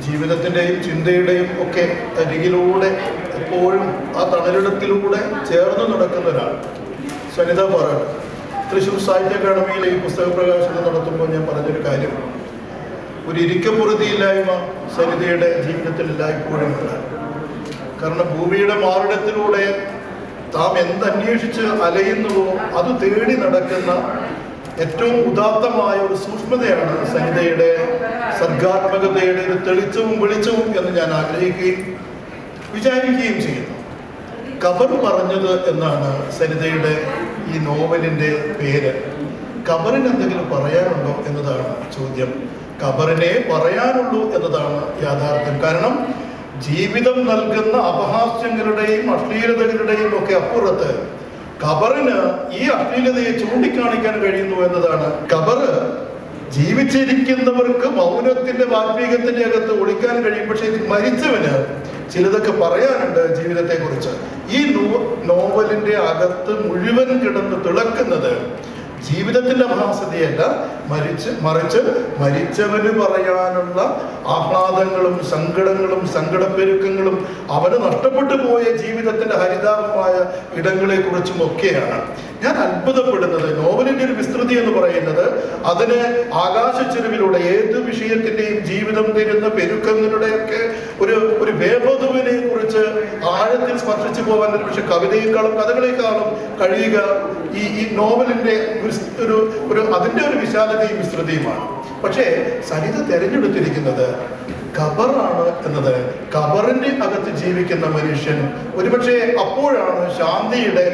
ജീവിതത്തിൻ്റെയും ചിന്തയുടെയും ഒക്കെ അരികിലൂടെ എപ്പോഴും ആ തണലിടത്തിലൂടെ ചേർന്ന് നടക്കുന്ന ഒരാൾ സനിത പാറാട്ട്. തൃശ്ശൂർ സാഹിത്യ അക്കാദമിയിൽ ഈ പുസ്തക പ്രകാശനം നടത്തുമ്പോൾ ഞാൻ പറഞ്ഞൊരു കാര്യം, ഒരു ഇരിക്കപ്പുറതിയില്ലായ്മ സനിതയുടെ ജീവിതത്തിൽ എല്ലായ്പ്പോഴും ഉണ്ട്. കാരണം ഭൂമിയുടെ മാറിടത്തിലൂടെ താം എന്തന്വേഷിച്ച് അലയുന്നുവോ അത് തേടി നടക്കുന്ന ഏറ്റവും ഉദാത്തമായ ഒരു സൂക്ഷ്മതയാണ് സനിതയുടെ സർഗാത്മകതയുടെ ഒരു തെളിച്ചവും വെളിച്ചവും എന്ന് ഞാൻ ആഗ്രഹിക്കുകയും വിചാരിക്കുകയും ചെയ്യുന്നു. ഖബർ പറഞ്ഞത് എന്നാണ് സനിതയുടെ ഈ നോവലിൻ്റെ പേര്. ഖബറിന് എന്തെങ്കിലും പറയാനുണ്ടോ എന്നതാണ് ചോദ്യം. ഖബറിനെ പറയാനുള്ളൂ എന്നതാണ് യാഥാർത്ഥ്യം. കാരണം ജീവിതം നൽകുന്ന അപഹാസ്യങ്ങളുടെയും അശ്ലീലതകളുടെയും ഒക്കെ അപ്പുറത്ത് ഖബറിന് ഈ അശ്ലീലതയെ ചൂണ്ടിക്കാണിക്കാൻ കഴിയുന്നു എന്നതാണ്. ഖബറ് ജീവിച്ചിരിക്കുന്നവർക്ക് മൗനത്തിന്റെ വാത്മീകത്തിന്റെ അകത്ത് ഒളിക്കാൻ കഴിയും, പക്ഷെ മരിച്ചവന് ചിലതൊക്കെ പറയാനുണ്ട് ജീവിതത്തെ കുറിച്ച്. ഈ നോവലിന്റെ അകത്ത് മുഴുവൻ കിടന്ന് തിളക്കുന്നത് ജീവിതത്തിന്റെ അഭാസതയല്ല, മറിച്ച് മരിച്ചവന് പറയാനുള്ള ആഹ്ലാദങ്ങളും സങ്കടങ്ങളും സങ്കടപ്പെരുക്കങ്ങളും അവന് നഷ്ടപ്പെട്ടു പോയ ജീവിതത്തിന്റെ ഹരിതാപമായ ഇടങ്ങളെ കുറിച്ചും ഒക്കെയാണ് ഞാൻ അത്ഭുതപ്പെടുന്നത്. നോവലിന്റെ ഒരു വിസ്തൃതി എന്ന് പറയുന്നത് അതിന് ആകാശച്ചെരുവിലൂടെ ഏത് വിഷയത്തിന്റെയും ജീവിതം തരുന്ന പെരുക്കങ്ങളുടെയൊക്കെ ഒരു വേപതുവിനെ കുറിച്ച് ആഴത്തിൽ സ്പർശിച്ചു പോകാൻ പക്ഷെ കവിതയെക്കാളും കഥകളെക്കാളും കഴിയുക ഈ നോവലിന്റെ അതിന്റെ ഒരു വിശാലതയും വിസ്തൃതിയുമാണ്. പക്ഷേ സനിത തെരഞ്ഞെടുത്തിരിക്കുന്നത് ഖബറാണ് എന്നത്. ഖബറിന്റെ അകത്ത് ജീവിക്കുന്ന മനുഷ്യൻ ഒരുപക്ഷെ അപ്പോഴാണ് ശാന്തിയുടെ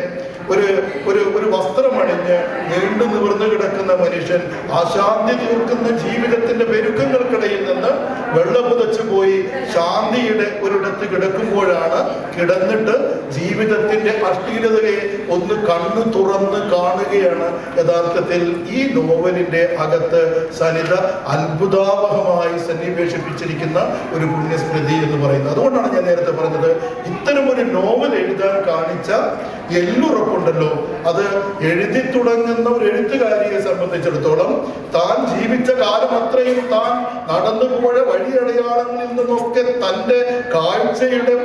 ഒരു വസ്ത്രമണിഞ്ഞ് നീണ്ടു നിവർന്നു കിടക്കുന്ന മനുഷ്യൻ അശാന്തി തീർക്കുന്ന ജീവിതത്തിന്റെ പെരുക്കങ്ങൾക്കിടയിൽ നിന്ന് വെള്ളപുതച്ചു പോയി ശാന്തിയുടെ ഒരിടത്ത് കിടക്കുമ്പോഴാണ് കിടന്നിട്ട് ജീവിതത്തിന്റെ അശ്ലീലതയെ ഒന്ന് കണ്ണു തുറന്ന് കാണുകയാണ് യഥാർത്ഥത്തിൽ ഈ നോവലിന്റെ അകത്ത് സനിത അത്ഭുതാവഹമായി സന്നിവേശിപ്പിച്ചിരിക്കുന്ന ഒരു പുണ്യസ്മൃതി എന്ന് പറയുന്നത്. അതുകൊണ്ടാണ് ഞാൻ നേരത്തെ പറഞ്ഞത്, ഇത്തരം ഒരു നോവൽ എഴുതാൻ കാണിച്ച എല്ലുറപ്പുണ്ടല്ലോ, അത് എഴുതി തുടങ്ങുന്ന ഒരു എഴുത്തുകാരിയെ സംബന്ധിച്ചിടത്തോളം താൻ ജീവിച്ച കാലം അത്രയും താൻ നടന്നുപോയ വഴിയടയാളങ്ങളിൽ നിന്നൊക്കെ തൻ്റെ കാഴ്ചയുടെ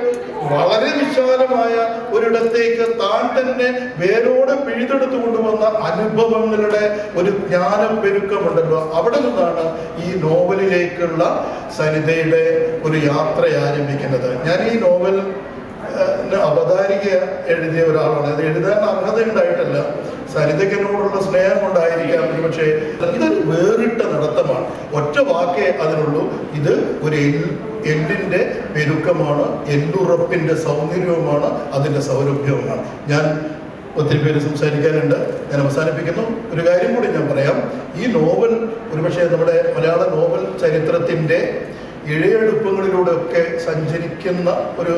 വളരെ വിശാലമായ ഒരിടത്തേക്ക് താൻ തന്നെ വേരോട് പിഴുതെടുത്തു കൊണ്ടുവന്ന അനുഭവങ്ങളുടെ ഒരു ജ്ഞാനപ്പെരുക്കമുണ്ടല്ലോ, അവിടെ നിന്നാണ് ഈ നോവലിലേക്കുള്ള സനിതയുടെ ഒരു യാത്ര ആരംഭിക്കുന്നത്. ഞാൻ ഈ നോവൽ അവതാരിക എഴുതിയ ഒരാളാണ്. അത് എഴുതാൻ അർഹതയുണ്ടായിട്ടല്ല, സരിതയ്ക്കെന്നോടുള്ള സ്നേഹം കൊണ്ടായിരിക്കാം. പക്ഷേ ഇതൊരു വേറിട്ട നടത്തമാണ്. ഒറ്റ വാക്കേ അതിനുള്ളൂ, ഇത് ഒരു എല്ലിന്റെ പെരുക്കമാണ്, എല്ലുറപ്പിന്റെ സൗന്ദര്യവുമാണ്, അതിന്റെ സൗരഭ്യവുമാണ്. ഞാൻ ഒത്തിരി പേര് സംസാരിക്കാനുണ്ട്, ഞാൻ അവസാനിപ്പിക്കുന്നു. ഒരു കാര്യം കൂടി ഞാൻ പറയാം. ഈ നോവൽ ഒരുപക്ഷെ നമ്മുടെ മലയാള നോവൽ ചരിത്രത്തിന്റെ ഇഴയെടുപ്പങ്ങളിലൂടെയൊക്കെ സഞ്ചരിക്കുന്ന ഒരു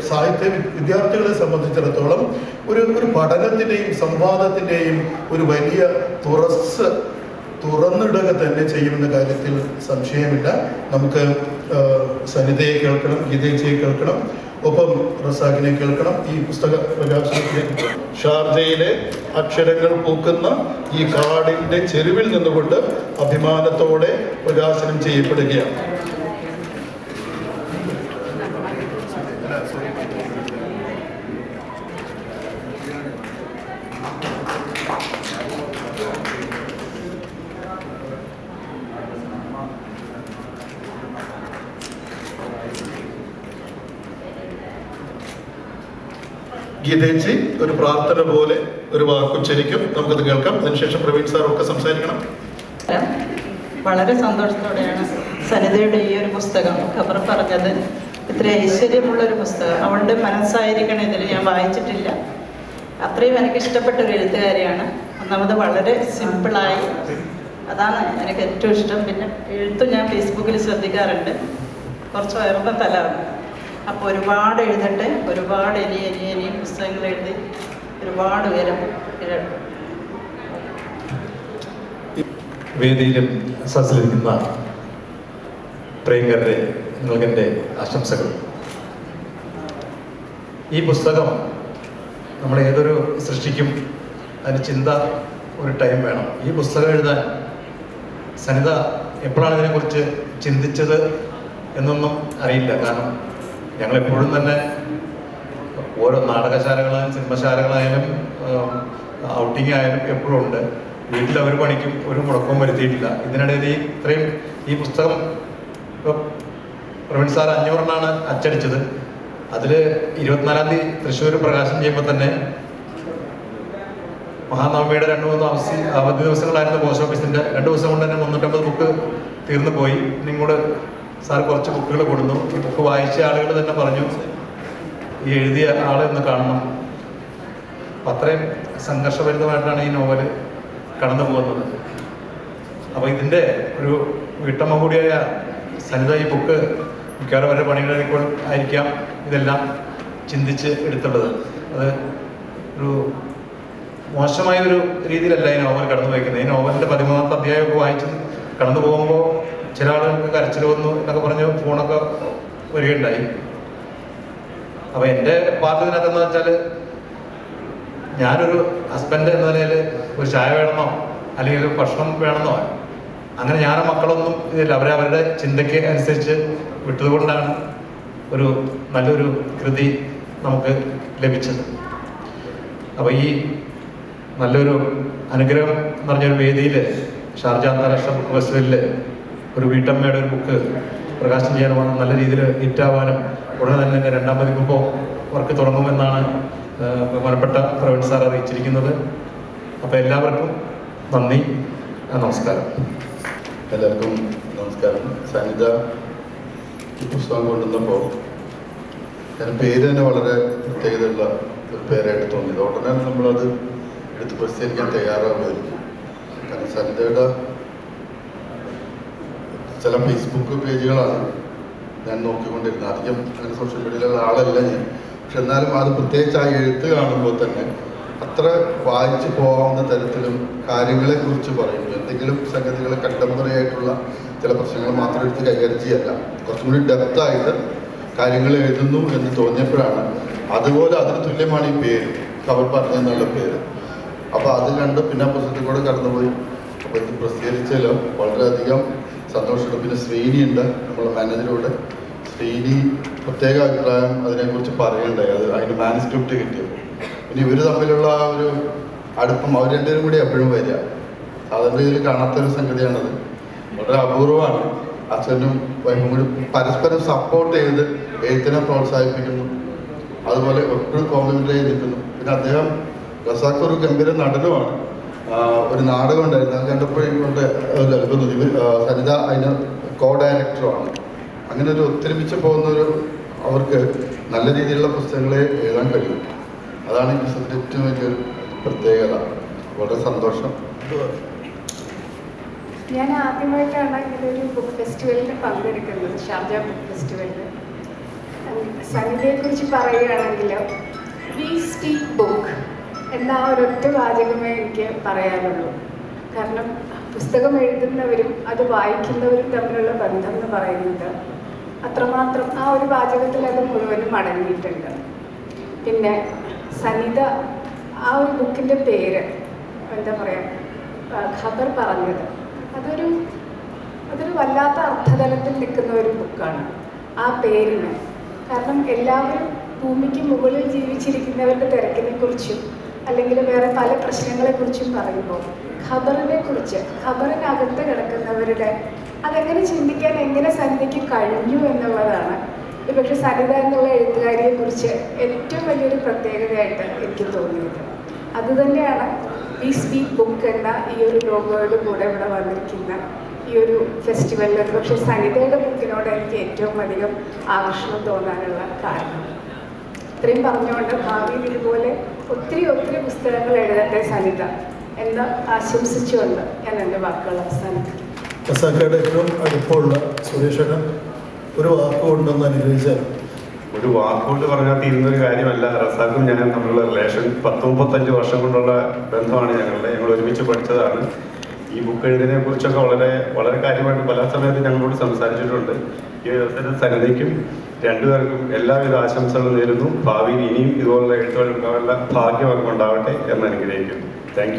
സാഹിത്യ വിദ്യാർത്ഥികളെ സംബന്ധിച്ചിടത്തോളം ഒരു പഠനത്തിൻ്റെയും സംവാദത്തിൻ്റെയും ഒരു വലിയ തുറന്നിടുക തന്നെ ചെയ്യുമെന്ന കാര്യത്തിൽ സംശയമില്ല. നമുക്ക് സനിതയെ കേൾക്കണം, ഗീതേച്ചിയെ കേൾക്കണം, ഒപ്പം റസാഖിനെ കേൾക്കണം. ഈ പുസ്തക പ്രകാശനത്തിൽ ഷാർജയിലെ അക്ഷരങ്ങൾ പൂക്കുന്ന ഈ കാടിന്റെ ചെരുവിൽ നിന്നുകൊണ്ട് അഭിമാനത്തോടെ പ്രകാശനം ചെയ്യപ്പെടുകയാണ്. ഗീതേച്ചി ഒരു പ്രാർത്ഥന പോലെ ഒരു വാക്കുച്ചരിക്കും, നമുക്കത് കേൾക്കാം. അതിനുശേഷം പ്രവീൺ സാറും ഒക്കെ സംസാരിക്കണം. വളരെ സന്തോഷത്തോടെയാണ് സനിതയുടെ ഈ ഒരു പുസ്തകം ഖബർ പറഞ്ഞത്. ഇത്ര ഐശ്വര്യമുള്ളൊരു പുസ്തകം, അവളുടെ മനസ്സായിരിക്കണം ഇതിൽ. ഞാൻ വായിച്ചിട്ടില്ല, അത്രയും എനിക്ക് ഇഷ്ടപ്പെട്ട ഒരു എഴുത്തുകാരിയാണ്. ഒന്നാമത് വളരെ സിമ്പിളായി, അതാണ് എനിക്ക് ഏറ്റവും ഇഷ്ടം. പിന്നെ എഴുത്തും ഞാൻ ഫേസ്ബുക്കിൽ ശ്രദ്ധിക്കാറുണ്ട്, കുറച്ച് ഉയർന്ന തലമാണ്. അപ്പോൾ ഒരുപാട് എഴുതട്ടെ, ഒരുപാട് ഇനിയും പുസ്തകങ്ങൾ എഴുതി ഒരുപാട് ഉയരം. വേദിയിലും സദസ്സിലിരിക്കുന്ന പ്രിയങ്കരുടെ നിങ്ങൾക്കെൻ്റെ ആശംസകൾ. ഈ പുസ്തകം നമ്മൾ ഏതൊരു സൃഷ്ടിക്കും അതിന് ചിന്ത, ഒരു ടൈം വേണം. ഈ പുസ്തകം എഴുതാൻ സനിത എപ്പോഴാണ് ഇതിനെക്കുറിച്ച് ചിന്തിച്ചത് എന്നൊന്നും അറിയില്ല. കാരണം ഞങ്ങളെപ്പോഴും തന്നെ ഓരോ നാടകശാലകളായാലും സിനിമശാലകളായാലും ഔട്ടിംഗ് ആയാലും എപ്പോഴും ഉണ്ട്. വീട്ടിൽ അവർ പണിക്കും ഒരു മുടക്കവും വരുത്തിയിട്ടില്ല. ഇതിനിടയിൽ ഈ പുസ്തകം ഇപ്പോൾ പ്രവീൺ സാർ 500 അച്ചടിച്ചത്. അതിൽ 24-ാം തീയതി തൃശ്ശൂർ പ്രകാശനം ചെയ്യുമ്പോൾ തന്നെ മഹാനവമിയുടെ 2-3 അവധി ദിവസങ്ങളായിരുന്നു പോസ്റ്റ് ഓഫീസിൻ്റെ. 2 ദിവസം കൊണ്ട് തന്നെ 350 ബുക്ക് തീർന്നു പോയി. നിങ്ങളോട് സാർ കുറച്ച് ബുക്കുകൾ കൊടുന്നു. ഈ ബുക്ക് വായിച്ച ആളുകൾ തന്നെ പറഞ്ഞു ഈ എഴുതിയ ആളെ ഒന്ന് കാണണം. അത്രയും സംഘർഷഭരിതമായിട്ടാണ് ഈ നോവൽ കടന്നു പോകുന്നത്. അപ്പോൾ ഇതിൻ്റെ ഒരു വീട്ടമ്മ കൂടിയായ സനിത ഈ ബുക്ക് മിക്കവാറും അവരുടെ പണികളിൽ ആയിരിക്കാം ഇതെല്ലാം ചിന്തിച്ച് എടുത്തുള്ളത്. അത് ഒരു മോശമായ ഒരു രീതിയിലല്ല ഈ നോവൽ കടന്നു പോയിക്കുന്നത്. ഈ നോവലിൻ്റെ 13ാമത്തെ അധ്യായമൊക്കെ വായിച്ച് കടന്നു പോകുമ്പോൾ ചില ആളുകൾക്ക് കരച്ചിൽ വന്നു എന്നൊക്കെ പറഞ്ഞ് ഫോണൊക്കെ വരികയുണ്ടായി. അപ്പോൾ എൻ്റെ പാർട്ട് ഇതിനകത്തെന്ന് വെച്ചാൽ ഞാനൊരു ഹസ്ബൻഡ് എന്ന നിലയിൽ ഒരു ചായ വേണമെന്നോ അല്ലെങ്കിൽ ഒരു ഭക്ഷണം വേണമെന്നോ അങ്ങനെ ഞാനും മക്കളൊന്നും ഇതില്ല. അവരുടെ ചിന്തയ്ക്ക് അനുസരിച്ച് വിട്ടതുകൊണ്ടാണ് ഒരു നല്ലൊരു കൃതി നമുക്ക് ലഭിച്ചത്. അപ്പോൾ ഈ നല്ലൊരു അനുഗ്രഹം എന്ന് പറഞ്ഞൊരു വേദിയിൽ ഷാർജ അന്താരാഷ്ട്ര ബുക്ക് ഫെസ്റ്റിവലിൽ ഒരു വീട്ടമ്മയുടെ ഒരു ബുക്ക് പ്രകാശനം ചെയ്യാനും നല്ല രീതിയിൽ ഹിറ്റാവാനും ഉടനെ തന്നെ എൻ്റെ 2ാം പതിപ്പിപ്പോൾ വർക്ക് തുടങ്ങുമെന്നാണ് ബഹുമാനപ്പെട്ട പ്രവീൺ സാർ അറിയിച്ചിരിക്കുന്നത്. അപ്പോൾ എല്ലാവർക്കും നന്ദി, നമസ്കാരം. എല്ലാവർക്കും നമസ്കാരം. സനിത ഈ പുസ്തകം കൊണ്ടുവന്നപ്പോൾ ഞാൻ പേര് തന്നെ വളരെ പ്രത്യേകതയുള്ള ഒരു പേരായിട്ട് തോന്നിയത്. ഉടനെ നമ്മളത് എടുത്ത് പ്രസിദ്ധീകരിക്കാൻ തയ്യാറാവുമായിരിക്കും. കാരണം സനിതയുടെ ചില ഫേസ്ബുക്ക് പേജുകളാണ് ഞാൻ നോക്കിക്കൊണ്ടിരുന്നത്. അധികം അങ്ങനെ സോഷ്യൽ മീഡിയയിലുള്ള ആളല്ല ഞാൻ. പക്ഷെ എന്നാലും അത് പ്രത്യേകിച്ച് ആ എഴുത്ത് കാണുമ്പോൾ തന്നെ അത്ര വായിച്ചു പോകാവുന്ന തരത്തിലും കാര്യങ്ങളെക്കുറിച്ച് പറയുന്നു. എന്തെങ്കിലും സംഗതികൾ കണ്ടംപററി ആയിട്ടുള്ള ചില പ്രശ്നങ്ങൾ മാത്രം എടുത്ത് കൈകാര്യം ചെയ്യല്ല, കുറച്ചും കൂടി ഡെപ്തായിട്ട് കാര്യങ്ങൾ എഴുതുന്നു എന്ന് തോന്നിയപ്പോഴാണ് അതുപോലെ അതിന് തുല്യമാണ് ഈ പേര്, കവർ പറഞ്ഞെന്നുള്ള പേര്. അപ്പോൾ അത് കണ്ട് പിന്നെ പുസ്തകത്തിൽ കൂടെ കടന്നുപോയി. അപ്പോൾ ഇത് പ്രസിദ്ധീകരിച്ചാലും വളരെയധികം സന്തോഷമുണ്ട്. പിന്നെ ശ്രീനിയുണ്ട്, നമ്മളെ മാനേജറോട്. ശ്രീനി പ്രത്യേക അഭിപ്രായം അതിനെക്കുറിച്ച് പറയണ്ടായി. അത് അതിന് മാനുസ്ക്രിപ്റ്റ് കിട്ടിയത്. പിന്നെ ഇവർ തമ്മിലുള്ള ആ ഒരു അടുപ്പം അവർ രണ്ടുപേരും കൂടി എപ്പോഴും വരിക സാധാരണ രീതിയിൽ കാണാത്തൊരു സംഗതിയാണത്. വളരെ അപൂർവമാണ്. അച്ഛനും വൈഫും കൂടി പരസ്പരം സപ്പോർട്ട് ചെയ്ത് എഴുത്തിനെ പ്രോത്സാഹിപ്പിക്കുന്നു. അതുപോലെ എപ്പോഴും കോംപ്ലിമെൻ്റ് ചെയ്ത് നിൽക്കുന്നു. പിന്നെ അദ്ദേഹം റസാഖ് ഒരു ഗംഭീര നടനുമാണ്. ഒരു നാടകം ഉണ്ടായിരുന്നു, അത് കണ്ടപ്പോഴും കൊണ്ട് ഒരു അത്ഭുതം. സനിത അതിന് കോ ഡയറക്ടറുമാണ്. അങ്ങനെ ഒരു ഒത്തൊരുമിച്ച് പോകുന്നൊരു അവർക്ക് നല്ല രീതിയിലുള്ള പുസ്തകങ്ങളെ എഴുതാൻ കഴിയും. അതാണ് ഈ പുസ്തകത്തിൻ്റെ ഏറ്റവും വലിയൊരു പ്രത്യേകത. വളരെ സന്തോഷം. ഞാൻ ആദ്യമായിട്ടാണ് ഇങ്ങനൊരു ബുക്ക് ഫെസ്റ്റിവലിൽ പങ്കെടുക്കുന്നത്, ഷാർജ ബുക്ക് ഫെസ്റ്റിവലിൽ. സനിതയെക്കുറിച്ച് പറയുകയാണെങ്കിൽ വി സ്പീക്ക് ബുക്ക് എന്ന ആ ഒരൊറ്റ വാചകമേ എനിക്ക് പറയാനുള്ളൂ. കാരണം പുസ്തകം എഴുതുന്നവരും അത് വായിക്കുന്നവരും തമ്മിലുള്ള ബന്ധം എന്ന് പറയുന്നത് അത്രമാത്രം ആ ഒരു വാചകത്തിൽ അത് മുഴുവനും അടങ്ങിയിട്ടുണ്ട്. പിന്നെ സനിത ആ ഒരു ബുക്കിൻ്റെ പേര് എന്താ പറയുക, ഖബർ പറഞ്ഞത് അതൊരു വല്ലാത്ത അർത്ഥതലത്തിൽ നിൽക്കുന്ന ഒരു ബുക്കാണ് ആ പേരിന്. കാരണം എല്ലാവരും ഭൂമിക്ക് മുകളിൽ ജീവിച്ചിരിക്കുന്നവരുടെ തിരക്കിനെ കുറിച്ചും അല്ലെങ്കിൽ വേറെ പല പ്രശ്നങ്ങളെക്കുറിച്ചും പറയുമ്പോൾ ഖബറിനെക്കുറിച്ച്, ഖബറിനകത്ത് കിടക്കുന്നവരുടെ അതെങ്ങനെ ചിന്തിക്കാൻ എങ്ങനെ സനിതയ്ക്ക് കഴിഞ്ഞു എന്നുള്ളതാണ് പക്ഷെ സനിത എന്നുള്ള എഴുത്തുകാരിയെക്കുറിച്ച് ഏറ്റവും വലിയൊരു പ്രത്യേകതയായിട്ട് എനിക്ക് തോന്നിയത്. അതുതന്നെയാണ് വി സ്പീക്ക് ബുക്ക് എന്ന ഈ ഒരു ലോഗോയുടെ കൂടെ ഇവിടെ വന്നിരിക്കുന്ന ഈ ഒരു ഫെസ്റ്റിവലിൽ പക്ഷേ സനിതയുടെ ബുക്കിനോട് എനിക്ക് ഏറ്റവും അധികം ആകർഷണം തോന്നാനുള്ള കാരണം. ഇത്രയും പറഞ്ഞുകൊണ്ട് ഭാവിയിൽ ഇതുപോലെ ഒത്തിരി പുസ്തകങ്ങൾ എഴുതട്ടെ സനിത എന്ന് ആശംസിച്ചുകൊണ്ട് ഞാൻ എൻ്റെ വാക്കുകൾ അവസാനിപ്പിക്കും. റസാഖയുടെ ഏറ്റവും അടുപ്പമുള്ള സുരേഷേട്ടൻ ഒരു വാക്കുകൊണ്ടൊന്ന് അനുഗ്രഹിച്ചാൽ. ഒരു വാക്കുകൊണ്ട് പറഞ്ഞാൽ തീരുന്നൊരു കാര്യമല്ല. റസാഖും ഞാൻ തമ്മിലുള്ള റിലേഷൻ 10-35 വർഷം കൊണ്ടുള്ള ബന്ധമാണ് ഞങ്ങളുടെ. ഞങ്ങൾ ഒരുമിച്ച് പഠിച്ചതാണ്. ഈ ബുക്ക് എഴുതിനെ കുറിച്ചൊക്കെ വളരെ കാര്യമായിട്ട് പല സമയത്ത് ഞങ്ങളോട് സംസാരിച്ചിട്ടുണ്ട്. ഈ അവസരത്തിൽ സനിതയ്ക്കും രണ്ടുപേർക്കും എല്ലാവിധ ആശംസകളും നേരുന്നു. ഭാവിയിൽ ഇനിയും ഇതുപോലുള്ള എഴുത്തുകൾ ഉണ്ടാവാനുള്ള ഭാഗ്യം അവർക്ക് ഉണ്ടാവട്ടെ എന്ന് അനുഗ്രഹിക്കുന്നു. Thank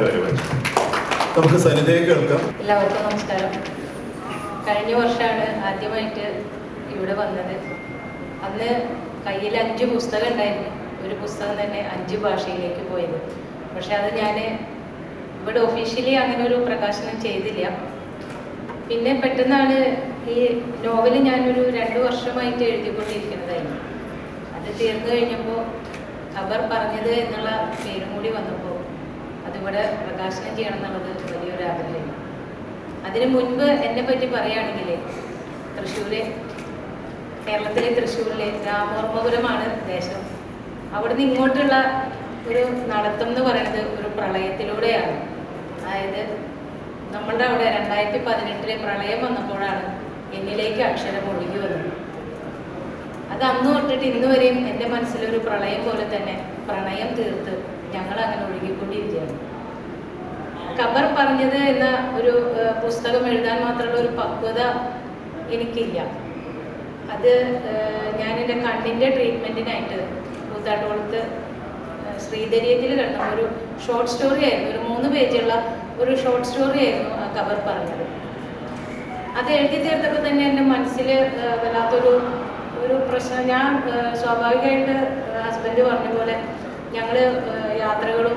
you very much. നമുക്ക് സനിതയെ കേൾക്കാം. എല്ലാവർക്കും നമസ്കാരം. കഴിഞ്ഞ വർഷമാണ് ആദ്യമായിട്ട് ഇവിടെ വന്നത്. അന്ന് കയ്യിൽ 5 പുസ്തകം ഉണ്ടായിരുന്നു. ഒരു പുസ്തകം തന്നെ 5 ഭാഷയിലേക്ക് പോയത്. പക്ഷെ അത് ഞാൻ ഇവിടെ ഒഫീഷ്യലി അങ്ങനെ ഒരു പ്രകാശനം ചെയ്തില്ല. പിന്നെ പെട്ടെന്നാണ് ഈ നോവൽ ഞാനൊരു 2 വർഷമായിട്ട് എഴുതിക്കൊണ്ടിരിക്കുന്നതായിരുന്നു. അത് തീർന്നു കഴിഞ്ഞപ്പോൾ ഖബർ പറഞ്ഞത് എന്നുള്ള പേരും കൂടി വന്നപ്പോൾ അതിവിടെ പ്രകാശനം ചെയ്യണം എന്നുള്ളത് വലിയൊരു ആഗ്രഹമായിരുന്നു. അതിനു മുൻപ് എന്നെ പറ്റി പറയുകയാണെങ്കിൽ കേരളത്തിലെ തൃശ്ശൂരിലെ രാമവർമ്മപുരമാണ് ദേശം. അവിടുന്ന് ഇങ്ങോട്ടുള്ള ഒരു നടത്തം എന്ന് പറയുന്നത് ഒരു പ്രളയത്തിലൂടെയാണ്. അതായത് നമ്മളുടെ അവിടെ 2018 പ്രളയം വന്നപ്പോഴാണ് എന്നിലേക്ക് അക്ഷരം ഒഴുകി വന്നത്. അത് അന്ന് തൊട്ടിട്ട് ഇന്ന് വരെയും എൻ്റെ മനസ്സിലൊരു പ്രളയം പോലെ തന്നെ പ്രണയം തീർത്ത് ഞങ്ങൾ അങ്ങനെ ഒഴുകിക്കൊണ്ടിരിക്കുകയാണ്. ഖബർ പറഞ്ഞത് എന്ന ഒരു പുസ്തകം എഴുതാൻ മാത്രമുള്ള ഒരു പക്വത എനിക്കില്ല. അത് ഞാൻ എൻ്റെ കണ്ണിൻ്റെ ട്രീറ്റ്മെൻറ്റിനായിട്ട് കൂത്താട്ടുകുളത്ത് ശ്രീധരിയത്തിൽ കിടന്ന ഒരു ഷോർട്ട് സ്റ്റോറി ആയിരുന്നു. ഒരു 3 പേജുള്ള ഒരു ഷോർട്ട് സ്റ്റോറി ആയിരുന്നു ആ ഖബർ പറഞ്ഞത്. അത് എഴുതി തീർത്തപ്പോൾ തന്നെ എൻ്റെ മനസ്സിൽ വല്ലാത്തൊരു പ്രശ്നം. ഞാൻ സ്വാഭാവികമായിട്ട് ഹസ്ബൻഡ് പറഞ്ഞ പോലെ ഞങ്ങൾ യാത്രകളും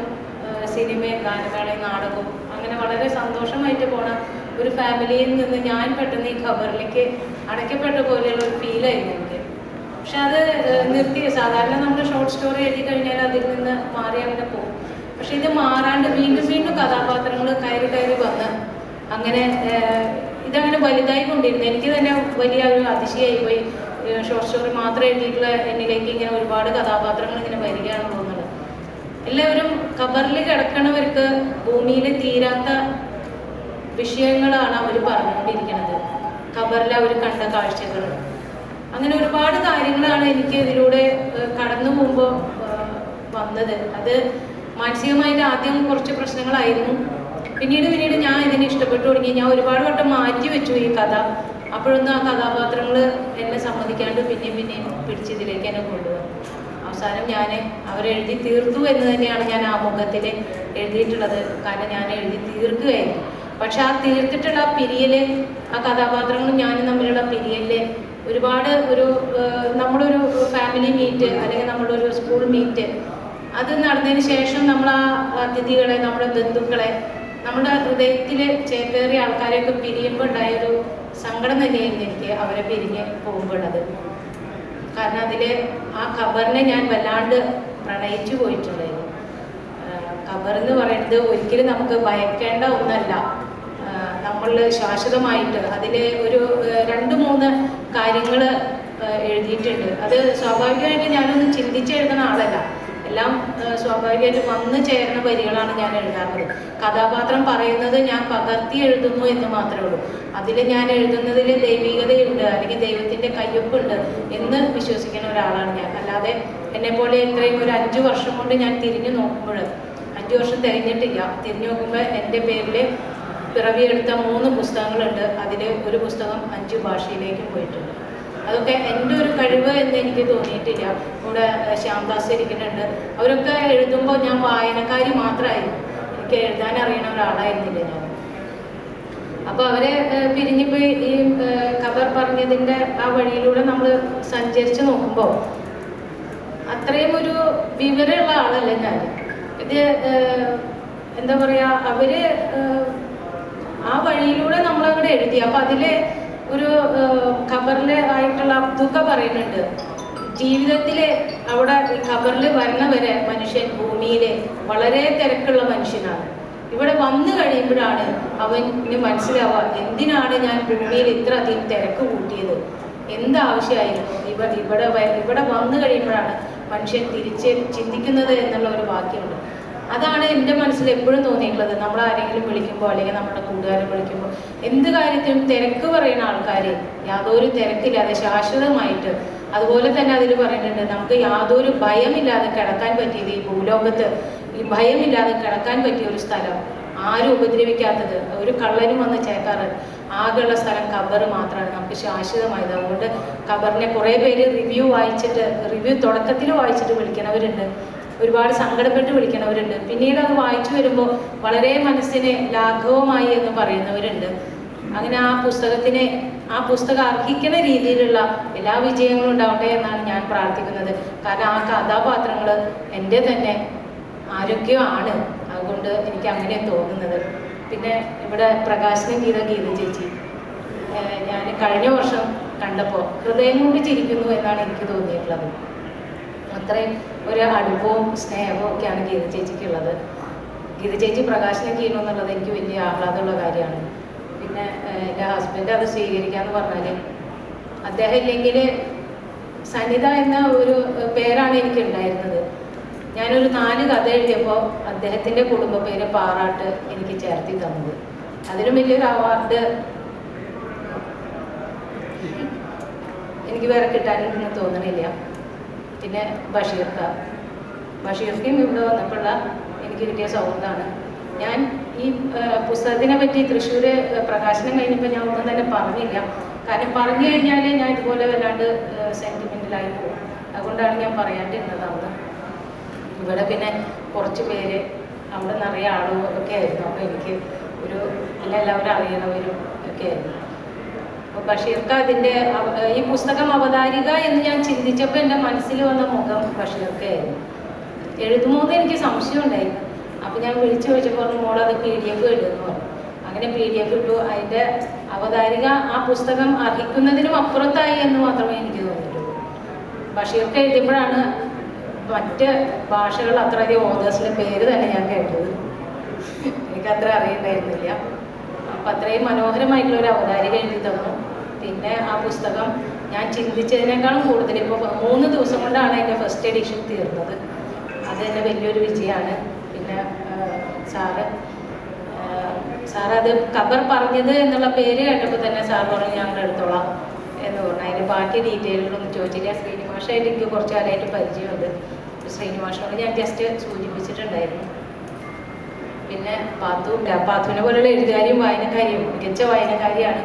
സിനിമയും ഗാനമേളയും നാടകവും അങ്ങനെ വളരെ സന്തോഷമായിട്ട് പോണ ഒരു ഫാമിലിയിൽ നിന്ന് ഞാൻ പെട്ടെന്ന് ഈ ഖബറിലേക്ക് അടയ്ക്കപ്പെട്ട പോലെയുള്ള ഒരു ഫീലായിരുന്നു എനിക്ക്. പക്ഷെ അത് നിർത്തി. സാധാരണ നമ്മൾ ഷോർട്ട് സ്റ്റോറി എഴുതി കഴിഞ്ഞാൽ അതിൽ നിന്ന് മാറി അങ്ങനെ പോകും. പക്ഷെ ഇത് മാറാണ്ട് വീണ്ടും കഥാപാത്രങ്ങൾ കയറി വന്ന് അങ്ങനെ ഇതങ്ങനെ വലുതായി കൊണ്ടിരുന്നു. എനിക്ക് തന്നെ വലിയ ഒരു അതിശയായി പോയി. ഷോർട്ട് സ്റ്റോറി മാത്രം എഴുതിയിട്ടുള്ള എന്നിലേക്ക് ഇങ്ങനെ ഒരുപാട് കഥാപാത്രങ്ങൾ ഇങ്ങനെ വരികയാണ് തോന്നുന്നത്. എല്ലാവരും ഖബറിൽ കിടക്കണവർക്ക് ഭൂമിയിൽ തീരാത്ത വിഷയങ്ങളാണ് അവർ പറഞ്ഞുകൊണ്ടിരിക്കുന്നത്. ഖബറിൽ അവർ കണ്ട കാഴ്ചകൾ, അങ്ങനെ ഒരുപാട് കാര്യങ്ങളാണ് എനിക്ക് ഇതിലൂടെ കടന്നു പോകുമ്പോൾ വന്നത്. അത് മാനസികമായിട്ട് ആദ്യം കുറച്ച് പ്രശ്നങ്ങളായിരുന്നു. പിന്നീട് ഞാൻ ഇതിനെ ഇഷ്ടപ്പെട്ടു തുടങ്ങി. ഞാൻ ഒരുപാട് വട്ടം മാറ്റി വെച്ചു ഈ കഥ. അപ്പോഴൊന്നും ആ കഥാപാത്രങ്ങൾ എന്നെ സമ്മതിക്കാണ്ട് പിന്നെയും പിടിച്ചതിലേക്ക് എന്നെ കൊണ്ടുവന്നു. അവസാനം ഞാൻ അവരെഴുതി തീർത്തു എന്ന് തന്നെയാണ് ഞാൻ ആമുഖത്തിൽ എഴുതിയിട്ടുള്ളത്. കാരണം ഞാൻ എഴുതി തീർക്കുകയായിരുന്നു. പക്ഷെ ആ തീർത്തിട്ടുള്ള ആ പിരിയല്, ആ കഥാപാത്രങ്ങളും ഞാനും തമ്മിലുള്ള പിരിയല് ഒരുപാട് നമ്മളൊരു ഫാമിലി മീറ്റ് അല്ലെങ്കിൽ നമ്മളൊരു സ്കൂൾ മീറ്റ് അത് നടന്നതിന് ശേഷം നമ്മൾ ആ അതിഥികളെ, നമ്മുടെ ബന്ധുക്കളെ, നമ്മുടെ ഹൃദയത്തിൽ ചേക്കേറിയ ആൾക്കാരെയൊക്കെ പിരിയുമ്പോൾ ഉണ്ടായൊരു സങ്കടം തന്നെയായിരുന്നു എനിക്ക് അവരെ പിരിഞ്ഞ് പോകുമ്പോഴത്. കാരണം അതിൽ ആ ഖബറിനെ ഞാൻ വല്ലാണ്ട് പ്രണയിച്ചു പോയിട്ടുണ്ടായിരുന്നു. ഖബർ എന്ന് പറയുന്നത് ഒരിക്കലും നമുക്ക് ഭയക്കേണ്ട ഒന്നല്ല. നമ്മൾ ശാശ്വതമായിട്ട് അതിൽ ഒരു 2-3 കാര്യങ്ങൾ എഴുതിയിട്ടുണ്ട്. അത് സ്വാഭാവികമായിട്ട് ഞാനൊന്നും ചിന്തിച്ചെഴുതുന്ന ആളല്ല. എല്ലാം സ്വാഭാവികമായിട്ട് വന്നു ചേരുന്ന വരികളാണ് ഞാൻ എഴുതാറുള്ളത്. കഥാപാത്രം പറയുന്നത് ഞാൻ പകർത്തി എഴുതുന്നു എന്ന് മാത്രമേ ഉള്ളൂ. അതിൽ ഞാൻ എഴുതുന്നതിൽ ദൈവികതയുണ്ട് അല്ലെങ്കിൽ ദൈവത്തിൻ്റെ കയ്യൊപ്പുണ്ട് എന്ന് വിശ്വസിക്കുന്ന ഒരാളാണ് ഞാൻ. അല്ലാതെ എന്നെപ്പോലെ ഇത്രയും ഒരു 5 വർഷം കൊണ്ട് ഞാൻ തിരിഞ്ഞു നോക്കുമ്പോൾ, 5 വർഷം തികഞ്ഞിട്ടില്ല, തിരിഞ്ഞു നോക്കുമ്പോൾ എൻ്റെ പേരിൽ പിറവിയെടുത്ത 3 പുസ്തകങ്ങളുണ്ട്. അതിൽ ഒരു പുസ്തകം 5 ഭാഷയിലേക്കും പോയിട്ടുണ്ട്. അതൊക്കെ എൻ്റെ ഒരു കഴിവ് എന്ന് എനിക്ക് തോന്നിയിട്ടില്ല. ഇവിടെ ശ്യാംദാസ് ഇരിക്കുന്നുണ്ട്. അവരൊക്കെ എഴുതുമ്പോൾ ഞാൻ വായനക്കാരി മാത്രമായിരുന്നു. എനിക്ക് എഴുതാൻ അറിയണ ഒരാളായിരുന്നില്ല ഞാൻ. അപ്പോൾ അവരെ പിരിഞ്ഞുപോയി ഈ ഖബർ പറഞ്ഞതിൻ്റെ ആ വഴിയിലൂടെ നമ്മൾ സഞ്ചരിച്ച് നോക്കുമ്പോൾ അത്രയും ഒരു വിവരമുള്ള ആളല്ല ഞാൻ. ഇത് എന്താ പറയുക, അവര് ആ വഴിയിലൂടെ നമ്മളവിടെ എഴുതി. അപ്പം അതിൽ ഒരു ഖബറിൽ ആയിട്ടുള്ള അബ്ദുക്ക പറയുന്നുണ്ട്, ജീവിതത്തിൽ അവിടെ ഖബറിൽ വരണവരെ മനുഷ്യൻ ഭൂമിയിൽ വളരെ തിരക്കുള്ള മനുഷ്യനാണ്. ഇവിടെ വന്നു കഴിയുമ്പോഴാണ് അവന് മനസ്സിലാവുക എന്തിനാണ് ഞാൻ ഭൂമിയിൽ ഇത്ര അധികം തിരക്ക് കൂട്ടിയത്, എന്താവശ്യമായിരുന്നു. ഇവിടെ വന്നു കഴിയുമ്പോഴാണ് മനുഷ്യൻ തിരിച്ച് ചിന്തിക്കുന്നത് എന്നുള്ള ഒരു വാക്യമുണ്ട്. അതാണ് എൻ്റെ മനസ്സിൽ എപ്പോഴും തോന്നിയിട്ടുള്ളത്. നമ്മൾ ആരെങ്കിലും വിളിക്കുമ്പോൾ അല്ലെങ്കിൽ നമ്മുടെ കൂട്ടുകാരെ വിളിക്കുമ്പോൾ എന്ത് കാര്യത്തിനും തിരക്ക് പറയുന്ന ആൾക്കാർ യാതൊരു തിരക്കില്ലാതെ ശാശ്വതമായിട്ട്, അതുപോലെ തന്നെ അതിൽ പറയുന്നുണ്ട് നമുക്ക് യാതൊരു ഭയമില്ലാതെ കിടക്കാൻ പറ്റിയത് ഈ ഭൂലോകത്ത്, ഈ ഭയമില്ലാതെ കിടക്കാൻ പറ്റിയ ഒരു സ്ഥലം, ആരും ഉപദ്രവിക്കാത്തത്, ഒരു കള്ളനും വന്ന് ചേക്കാറ് ആകെയുള്ള സ്ഥലം ഖബർ മാത്രമാണ് നമുക്ക് ശാശ്വതമായത്. അതുകൊണ്ട് ഖബറിനെ കുറേ പേര് റിവ്യൂ തുടക്കത്തിൽ വായിച്ചിട്ട് വിളിക്കണവരുണ്ട്, ഒരുപാട് സങ്കടപ്പെട്ട് വിളിക്കണവരുണ്ട്. പിന്നീട് അത് വായിച്ചു വരുമ്പോൾ വളരെ മനസ്സിന് ലാഘവമായി എന്ന് പറയുന്നവരുണ്ട്. അങ്ങനെ ആ പുസ്തകം അർഹിക്കുന്ന രീതിയിലുള്ള എല്ലാ വിജയങ്ങളും ഉണ്ടാവട്ടെ എന്നാണ് ഞാൻ പ്രാർത്ഥിക്കുന്നത്. കാരണം ആ കഥാപാത്രങ്ങൾ എൻ്റെ തന്നെ ആരൊക്കെയോ ആണ്. അതുകൊണ്ട് എനിക്ക് അങ്ങനെ തോന്നുന്നത്. പിന്നെ ഇവിടെ പ്രകാശനം ചെയ്ത ഗീത ചേച്ചി ഞാൻ കഴിഞ്ഞ വർഷം കണ്ടപ്പോൾ ഹൃദയം കൊണ്ട് ചിരിക്കുന്നു എന്നാണ് എനിക്ക് തോന്നിയിട്ടുള്ളത്. അത്രയും ഒരു അടുപ്പവും സ്നേഹവും ഒക്കെയാണ് ഗീത ചേച്ചിക്കുള്ളത്. ഗീത ചേച്ചി പ്രകാശനം ചെയ്യണമെന്നുള്ളത് എനിക്ക് വലിയ ആഹ്ലാദമുള്ള കാര്യമാണ്. പിന്നെ എൻ്റെ ഹസ്ബൻഡ് അത് സ്വീകരിക്കാമെന്ന് പറഞ്ഞാൽ അദ്ദേഹം ഇല്ലെങ്കിൽ സനിത എന്ന ഒരു പേരാണ് എനിക്ക് ഉണ്ടായിരുന്നത്. ഞാനൊരു 4 കഥ എഴുതിയപ്പോൾ അദ്ദേഹത്തിൻ്റെ കുടുംബ പേര് പാറാട്ട് എനിക്ക് ചേർത്തി തന്നത്. അതിലും വലിയൊരു അവാർഡ് എനിക്ക് വേറെ കിട്ടാനൊന്നും തോന്നണില്ല. പിന്നെ ബഷീർക്കയും ഇവിടെ വന്നപ്പോഴുള്ള എനിക്ക് കിട്ടിയ സൗഹൃദമാണ്. ഞാൻ ഈ പുസ്തകത്തിനെ പറ്റി തൃശ്ശൂർ പ്രകാശനം കഴിഞ്ഞപ്പോൾ ഞാൻ ഒന്നും തന്നെ പറഞ്ഞില്ല. കാരണം പറഞ്ഞു കഴിഞ്ഞാൽ ഞാൻ ഇതുപോലെ വല്ലാണ്ട് സെൻറ്റിമെൻ്റലായി പോകും. അതുകൊണ്ടാണ് ഞാൻ പറയാണ്ടിരുന്നത്. അന്ന് ഇവിടെ പിന്നെ കുറച്ച് പേര് അവിടെ നിറയെ ആളും ഒക്കെ ആയിരുന്നു. അപ്പോൾ എനിക്ക് എല്ലാവരും അറിയണവരും ഒക്കെ ആയിരുന്നു. അപ്പോൾ ബഷീർക്ക് അതിൻ്റെ ഈ പുസ്തകം അവതാരിക എന്ന് ഞാൻ ചിന്തിച്ചപ്പോൾ എൻ്റെ മനസ്സിൽ വന്ന മുഖം ബഷീർക്കായിരുന്നു. എഴുതുമോന്ന് എനിക്ക് സംശയം ഉണ്ടായിരുന്നു. അപ്പോൾ ഞാൻ വിളിച്ചു ചോദിച്ചപ്പോൾ പറഞ്ഞു മോളത് PDF ഇടുമെന്ന് പറഞ്ഞു. അങ്ങനെ PDF ഇട്ടു. അതിൻ്റെ അവതാരിക ആ പുസ്തകം അർഹിക്കുന്നതിനും അപ്പുറത്തായി എന്ന് മാത്രമേ എനിക്ക് തോന്നിയിട്ടുള്ളൂ. ബഷീർക്ക് എഴുതിയപ്പോഴാണ് മറ്റ് ഭാഷകൾ അത്രയധികം ഓതേഴ്സിൻ്റെ പേര് തന്നെ ഞാൻ കേട്ടത്. എനിക്കത്ര അറിയണ്ടായിരുന്നില്ല. അപ്പം അത്രയും മനോഹരമായിട്ടുള്ളൊരു അവതാരിക എഴുതി തന്നു. പിന്നെ ആ പുസ്തകം ഞാൻ ചിന്തിച്ചതിനേക്കാളും കൂടുതൽ ഇപ്പോൾ 3 ദിവസം കൊണ്ടാണ് എൻ്റെ ഫസ്റ്റ് എഡിഷൻ തീർന്നത്. അത് തന്നെ വലിയൊരു വിജയമാണ്. പിന്നെ സാറ് അത് ഖബർ പറഞ്ഞത് എന്നുള്ള പേര് കേട്ടപ്പോൾ തന്നെ സാർ പറഞ്ഞു ഞങ്ങൾ എടുത്തോളാം എന്ന് പറഞ്ഞു. അതിന് ബാക്കി ഡീറ്റെയിലുകളൊന്നും ചോദിച്ചില്ല. ശ്രീനിവാസായിട്ട് എനിക്ക് കുറച്ച് കാലമായിട്ട് പരിചയമുണ്ട്. ശ്രീനിവാസിനോട് ഞാൻ ജസ്റ്റ് സൂചിപ്പിച്ചിട്ടുണ്ടായിരുന്നു. പിന്നെ പാത്തുവിനെ പോലുള്ള എഴുത്തുകാരിയും വായനക്കാരിയും മികച്ച വായനക്കാരിയാണ്.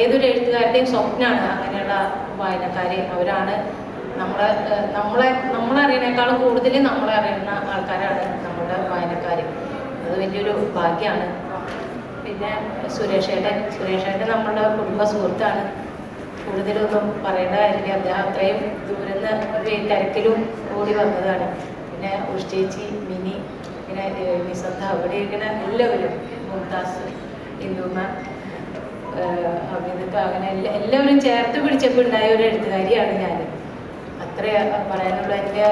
ഏതൊരു എഴുത്തുകാരുടെയും സ്വപ്നമാണ് അങ്ങനെയുള്ള വായനക്കാരി. അവരാണ് നമ്മളറിയണേക്കാളും കൂടുതൽ നമ്മളെ അറിയുന്ന ആൾക്കാരാണ് നമ്മുടെ വായനക്കാർ. അത് വലിയൊരു ഭാഗ്യമാണ്. പിന്നെ സുരേഷേട്ടൻ നമ്മളുടെ കുടുംബ സുഹൃത്താണ്. കൂടുതലൊന്നും പറയേണ്ട കാര്യമില്ല. അദ്ദേഹം അത്രയും ദൂരം തിരക്കിലും ഓടി വന്നതാണ്. പിന്നെ ഉഷ് മിനി, പിന്നെ നിസന്ധ, അവിടെ ഇരിക്കുന്ന എല്ലാവരും, മുംതാസ്, ഇന്ദുമ്മ, അമിതക്ക, അങ്ങനെ എല്ലാവരും ചേർത്ത് പിടിച്ചപ്പോൾ ഉണ്ടായ ഒരു എഴുത്തുകാരിയാണ് ഞാൻ. അത്രേ പറയാനുള്ള. എൻ്റെ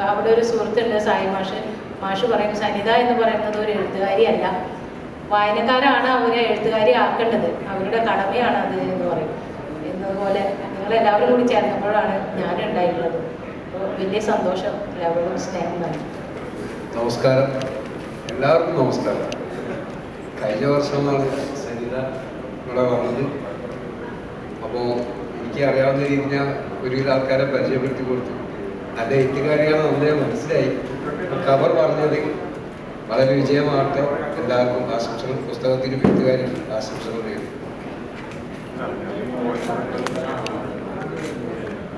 അവിടെ ഒരു സുഹൃത്തുണ്ട്, സായി മാഷ് പറയും സനിത എന്ന് പറയുന്നത് ഒരു എഴുത്തുകാരിയല്ല, വായനക്കാരാണ് അവരെ എഴുത്തുകാരി ആക്കേണ്ടത്, അവരുടെ കടമയാണ് അത് എന്ന് പറയും. എന്നതുപോലെ നിങ്ങളെല്ലാവരും കൂടി ചേർന്നപ്പോഴാണ് ഞാനുണ്ടായിട്ടുള്ളത്. അപ്പോൾ വലിയ സന്തോഷം, എല്ലാവരോടും സ്നേഹം നൽകി. നമസ്കാരം, എല്ലാവർക്കും നമസ്കാരം. കഴിഞ്ഞ വർഷമാണ് സനിത ഇവിടെ വന്നത്. അപ്പോൾ എനിക്ക് അറിയാവുന്ന രീതിയിൽ ഞാൻ ഒരുവിധ ആൾക്കാരെ പരിചയപ്പെടുത്തി കൊടുത്തു. നല്ല എഴുത്തുകാരിയാണ് നന്നേ മനസ്സിലായി. ഖബർ പറഞ്ഞത് വളരെ വിജയമാകട്ടെ. എല്ലാവർക്കും ആശംസകൾ. പുസ്തകത്തിനും എഴുത്തുകാരും ആശംസകൾ നേരുന്നു.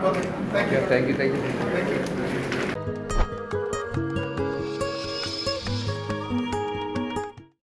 Okay, thank you. Thank you.